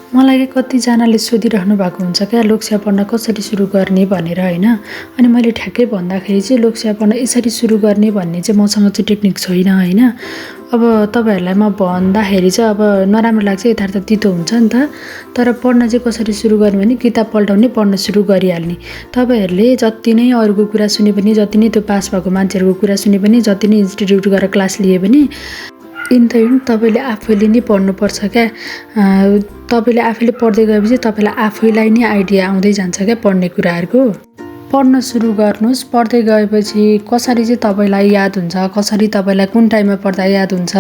मलाई के कतिजनाले सोधिरहनु भएको हुन्छ क्या लोकसेवा पढ्न कसरी सुरु गर्ने भनेर हैन। अनि मैले ठ्याक्कै भन्दाखेरि चाहिँ लोकसेवा पढ्न यसरी सुरु गर्ने भन्ने चाहिँ मसँग चाहिँ टेक्निक छैन हैन। अब तपाईहरुलाई म भन्दाखेरि चाहिँ अब नराम्रो लाग्छ, यथार्थ तितो हुन्छ नि त। तर पढ्न चाहिँ कसरी सुरु गर्ने भने किताब पल्टाउने, पढ्न सुरु गरिहाल्ने। तपाईहरुले जति नै अरूको कुरा सुने पनि, जति नै त्यो पास भएको मान्छेहरुको कुरा सुने पनि, जति नै इन्स्टिट्युट गएर क्लास लिए पनि इन द एन्ड तपाईले आफैले नै पढ्नुपर्छ क्या। तपाईले आफैले पढ्दै गएपछि तपाईलाई आफैलाई नै आइडिया आउँदै जान्छ क्या पढ्ने कुराहरुको। पढ्न सुरु गर्नुस्, पढ्दै गएपछि कसरी चाहिँ तपाईलाई याद हुन्छ, कसरी तपाईलाई कुन टाइममा पढ्दा याद हुन्छ,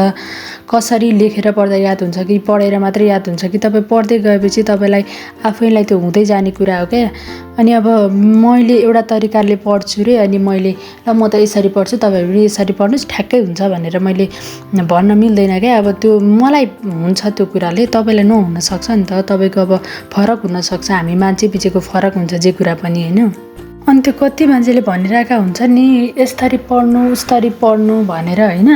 कसरी लेखेर पढ्दा याद हुन्छ कि पढेर मात्रै याद हुन्छ कि तपाईँ पढ्दै गएपछि तपाईलाई आफैलाई त्यो हुँदै जाने कुरा हो क्या। अनि अब मैले एउटा तरिकाले पढ्छु रे, अनि मैले ल म त यसरी पढ्छु तपाईहरु पनि यसरी पढ्नुस् ठ्याक्कै हुन्छ भनेर मैले भन्न मिल्दैन क्या। अब त्यो मलाई हुन्छ त्यो कुराले, तपाईलाई नहुन सक्छ नि त। तपाईको अब फरक हुन सक्छ, हामी मान्छे पिछेको फरक हुन्छ जे कुरा पनि हैन। अनि त्यो कति मान्छेले भनिरहेका हुन्छ नि यसरी पढ्नु उस्तरी पढ्नु भनेर हैन।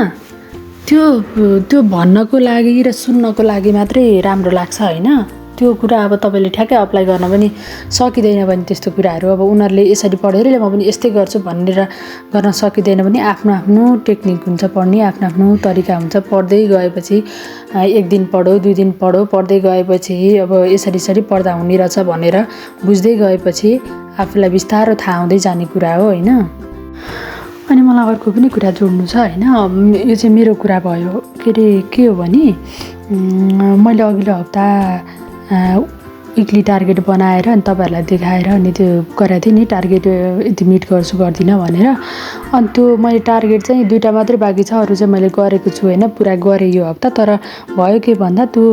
त्यो भन्नको लागि र सुन्नको लागि मात्रै राम्रो लाग्छ हैन। त्यो कुरा अब तपाईले ठ्याक्कै अप्लाई गर्न पनि सकिदैन भने त्यस्तो कुराहरु अब उनीहरुले यसरी पढेर म पनि यस्तै गर्छु भनेर गर्न सकिदैन भने आफ्नो आफ्नो टेक्निक हुन्छ पढ्ने, आफ्नो आफ्नो तरिका हुन्छ। पढ्दै गएपछि एक दिन पढो, दुई दिन पढो, पढ्दै गएपछि अब यसरी पढ्दा हुने रहेछ भनेर बुझ्दै गएपछि आफूलाई बिस्तारो थाहा हुँदै जाने कुरा हो हैन। अनि मलाई अर्को पनि कुरा जोड्नु छ हैन। यो चाहिँ मेरो कुरा भयो। के हो भने मैले अघिल्लो हप्ता विकली टार्गेट बनाएर अनि तपाईहरुलाई देखाएर अनि त्यो गरेको थिएँ नि, टार्गेट यति मिट गर्छु गर्दिनँ भनेर। अनि त्यो मैले टार्गेट चाहिँ 2टा मात्रै बाँकी छ, अरु चाहिँ मैले गरेको छु हैन, पुरा गरे यो हप्ता। तर भयो के भन्दा त्यो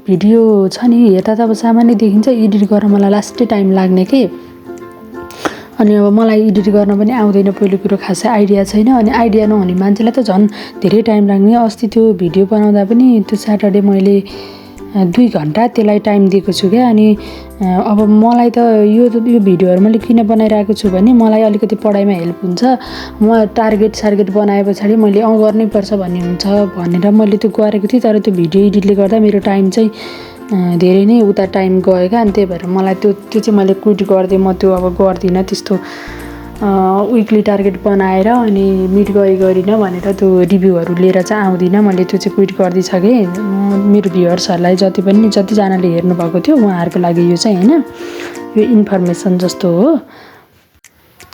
भिडियो छ नि हेर्दा त अब सामान्य देखिन्छ, एडिट गर्न मलाई लास्टै टाइम लाग्ने के। अनि अब मलाई एडिट गर्न पनि आउँदैन, पहिलो कुरो खासै आइडिया छैन। अनि आइडिया नहुने मान्छेलाई त झन् धेरै टाइम लाग्ने। अस्ति त्यो भिडियो बनाउँदा पनि त्यो स्याटरडे मैले 2 घण्टा त्यसलाई टाइम दिएको छु क्या। अनि अब मलाई त यो भिडियोहरु मैले किन बनाइरहेको छु भने मलाई अलिकति पढाइमा हेल्प हुन्छ। म टार्गेट बनाए पछाडी मैले गर्नै पर्छ भन्ने हुन्छ भनेर मैले त्यो गरेको थिएँ। तर त्यो भिडियो एडिटले गर्दा मेरो टाइम चाहिँ धेरै नै उता टाइम गयो क्या। अनि त्यही भएर मलाई त्यो चाहिँ मैले क्विट गर्दिएँ। म त्यो अब गर्दिनँ त्यस्तो विकली टार्गेट बनाएर अनि मिट गरिन भनेर त्यो रिभ्यूहरु लिएर चाहिँ आउँदिनँ। मैले त्यो चाहिँ क्विट गर्दिसकेँ। मेरो भ्युअर्सहरुलाई जतिजनाले हेर्नु भएको थियो उहाँहरुको लागि यो चाहिँ हैन, यो इन्फर्मेसन जस्तो हो।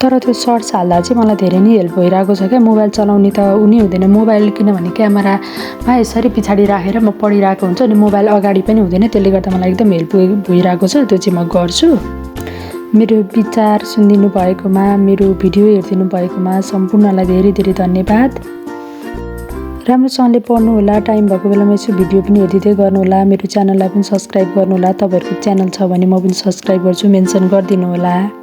तर त्यो सर्ट्स हाल्दा चाहिँ मलाई धेरै नै हेल्प भइरहेको छ क्या। मोबाइल चलाउने त उनी हुँदैन, मोबाइल किनभने क्यामेरामा यसरी पछाडी राखेर म पढिरहेको हुन्छु अनि मोबाइल अगाडि पनि हुँदैन, त्यसले गर्दा मलाई एकदम हेल्प भइरहेको छ। त्यो चाहिँ म गर्छु। मेरो विचार सुनिदिनु भएकोमा, मेरो भिडियो हेरिदिनु भएकोमा सम्पूर्णलाई धेरै धेरै धन्यवाद। राम्रोसँगले पढ्नु होला, टाइम भएको बेलामा यसो भिडियो पनि हेरिदिँदै गर्नु होला। मेरो च्यानललाई पनि सब्स्क्राइब गर्नु होला। तपाईहरुको च्यानल छ भने म पनि सब्स्क्राइब गर्छु, मेन्सन गरिदिनु होला।